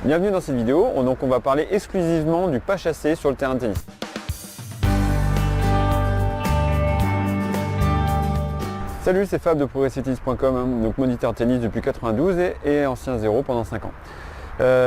Bienvenue dans cette vidéo, donc on va parler exclusivement du pas chassé sur le terrain de tennis. Salut, c'est Fab de progressivtennis.com, donc moniteur tennis depuis 92 et ancien zéro pendant 5 ans.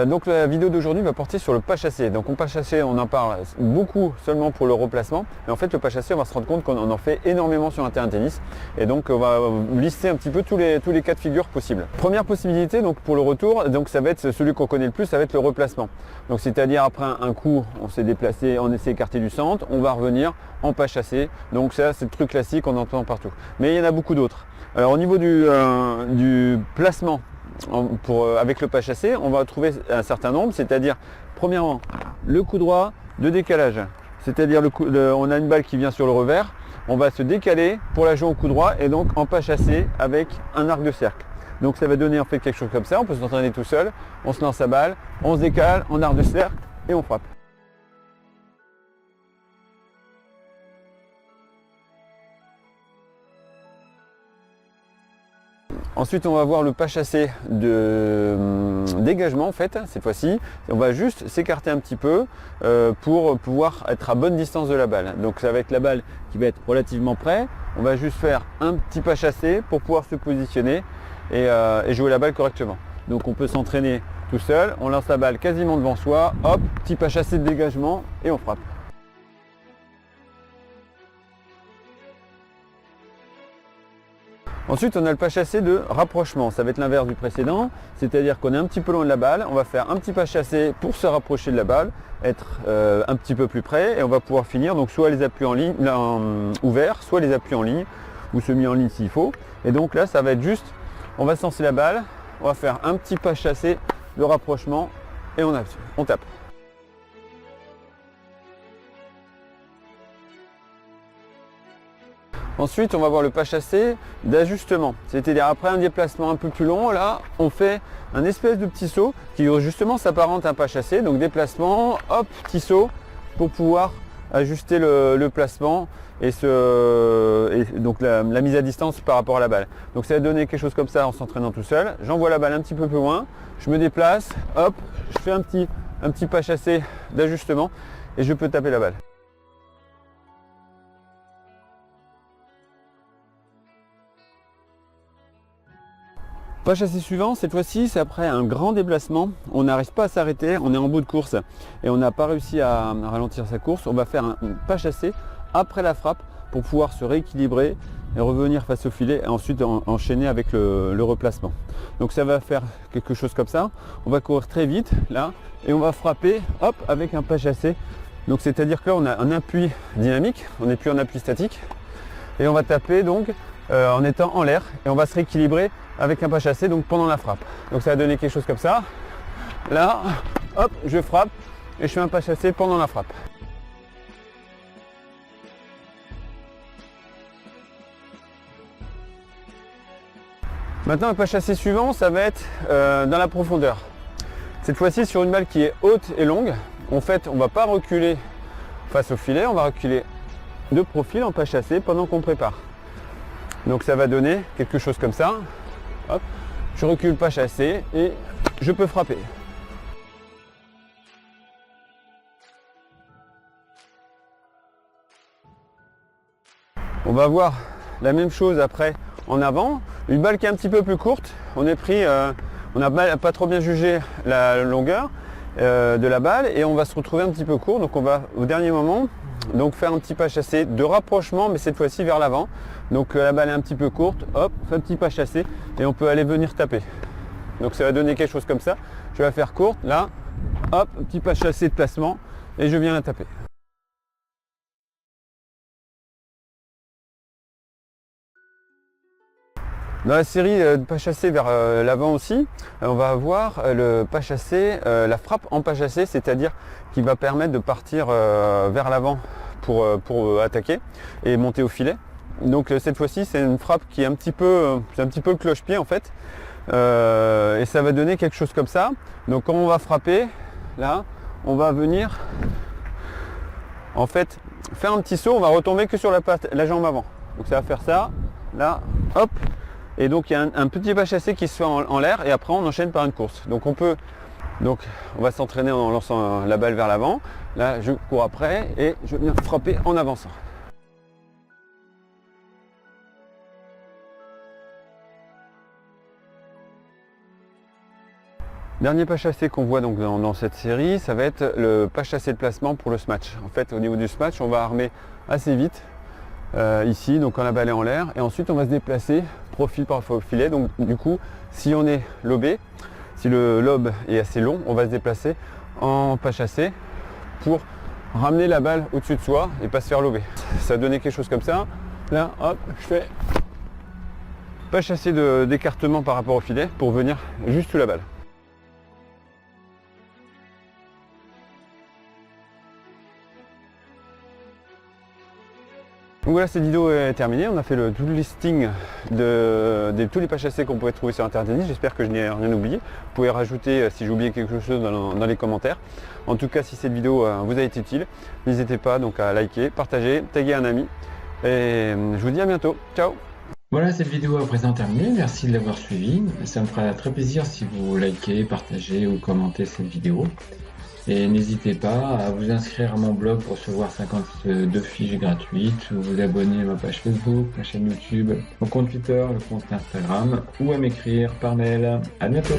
Donc la vidéo d'aujourd'hui va porter sur le pas chassé. Donc pas chassé, on en parle beaucoup seulement pour le replacement, mais en fait le pas chassé, on va se rendre compte qu'on en fait énormément sur un terrain de tennis, et donc on va lister un petit peu tous les cas de figure possibles. Première possibilité donc pour le retour, donc ça va être celui qu'on connaît le plus, ça va être le replacement. Donc c'est-à-dire après un coup, on s'est déplacé, on s'est écarté du centre, on va revenir en pas chassé. Donc ça c'est le truc classique qu'on entend partout. Mais il y en a beaucoup d'autres. Alors au niveau du placement, avec le pas chassé, on va trouver un certain nombre, c'est-à-dire premièrement le coup droit de décalage, c'est-à-dire on a une balle qui vient sur le revers, on va se décaler pour la jouer au coup droit et donc en pas chassé avec un arc de cercle. Donc ça va donner en fait quelque chose comme ça, on peut s'entraîner tout seul, on se lance sa balle, on se décale en arc de cercle et on frappe. Ensuite, on va voir le pas chassé de dégagement en fait, cette fois-ci. On va juste s'écarter un petit peu pour pouvoir être à bonne distance de la balle. Donc ça va être la balle qui va être relativement près. On va juste faire un petit pas chassé pour pouvoir se positionner et jouer la balle correctement. Donc on peut s'entraîner tout seul, on lance la balle quasiment devant soi, hop, petit pas chassé de dégagement et on frappe. Ensuite, on a le pas chassé de rapprochement. Ça va être l'inverse du précédent, c'est-à-dire qu'on est un petit peu loin de la balle, on va faire un petit pas chassé pour se rapprocher de la balle, être un petit peu plus près et on va pouvoir finir donc soit les appuis en ligne ouverts, soit les appuis en ligne ou semi en ligne s'il faut. Et donc là, ça va être juste, on va lancer la balle, on va faire un petit pas chassé de rapprochement et on tape. Ensuite, on va voir le pas chassé d'ajustement. C'est-à-dire après un déplacement un peu plus long, là, on fait un espèce de petit saut qui justement s'apparente à un pas chassé. Donc déplacement, hop, petit saut pour pouvoir ajuster le placement et donc la mise à distance par rapport à la balle. Donc ça va donner quelque chose comme ça en s'entraînant tout seul. J'envoie la balle un petit peu plus loin, je me déplace, hop, je fais un petit pas chassé d'ajustement et je peux taper la balle. Pas chassé suivant, cette fois-ci, c'est après un grand déplacement. On n'arrive pas à s'arrêter, on est en bout de course et on n'a pas réussi à ralentir sa course. On va faire un pas chassé après la frappe pour pouvoir se rééquilibrer et revenir face au filet et ensuite enchaîner avec le replacement. Donc ça va faire quelque chose comme ça. On va courir très vite là et on va frapper hop avec un pas chassé. Donc c'est-à-dire que là on a un appui dynamique, on n'est plus en appui statique et on va taper donc en étant en l'air et on va se rééquilibrer avec un pas chassé donc pendant la frappe. Donc ça va donner quelque chose comme ça. Là, hop, je frappe et je fais un pas chassé pendant la frappe. Maintenant, le pas chassé suivant, ça va être dans la profondeur. Cette fois-ci sur une balle qui est haute et longue. En fait, on ne va pas reculer face au filet, on va reculer de profil en pas chassé pendant qu'on prépare. Donc ça va donner quelque chose comme ça. Hop, je recule pas chassé et je peux frapper. On va voir la même chose après en avant. Une balle qui est un petit peu plus courte. On n'a pas trop bien jugé la longueur de la balle et on va se retrouver un petit peu court. Donc on va au dernier moment donc faire un petit pas chassé de rapprochement, mais cette fois-ci vers l'avant. Donc la balle est un petit peu courte, hop, fait un petit pas chassé et on peut aller venir taper. Donc ça va donner quelque chose comme ça. Je vais faire courte, là, hop, un petit pas chassé de placement et je viens la taper. Dans la série de pas chassé vers l'avant aussi, on va avoir le pas chassé, la frappe en pas chassé, c'est-à-dire qui va permettre de partir vers l'avant pour attaquer et monter au filet. Donc cette fois-ci, c'est une frappe qui est un petit peu le cloche-pied en fait, et ça va donner quelque chose comme ça. Donc quand on va frapper, là, on va venir en fait faire un petit saut, on va retomber que sur la jambe avant. Donc ça va faire ça, là, hop. Et donc il y a un petit pas chassé qui se fait en l'air et après on enchaîne par une course. Donc on peut Donc on va s'entraîner en lançant la balle vers l'avant. Là je cours après et je viens frapper en avançant. Dernier pas chassé qu'on voit donc dans cette série, ça va être le pas chassé de placement pour le smash. En fait, au niveau du smash, on va armer assez vite ici, donc quand la balle est en l'air, et ensuite on va se déplacer profil par filet. Donc du coup, si on est lobé, si le lob est assez long, on va se déplacer en pas chassé pour ramener la balle au-dessus de soi et pas se faire lober. Ça va donner quelque chose comme ça. Là, hop, je fais pas chassé d'écartement par rapport au filet pour venir juste sous la balle. Donc voilà, cette vidéo est terminée. On a fait tout le listing de tous les pas chassés qu'on pouvait trouver sur Internet. J'espère que je n'ai rien oublié. Vous pouvez rajouter si j'ai oublié quelque chose dans les commentaires. En tout cas, si cette vidéo vous a été utile, n'hésitez pas donc à liker, partager, taguer un ami. Et je vous dis à bientôt. Ciao! Voilà, cette vidéo est à présent terminée. Merci de l'avoir suivie. Ça me fera très plaisir si vous likez, partagez ou commentez cette vidéo. Et n'hésitez pas à vous inscrire à mon blog pour recevoir 52 fiches gratuites, ou vous abonner à ma page Facebook, ma chaîne YouTube, mon compte Twitter, le compte Instagram, ou à m'écrire par mail. À bientôt.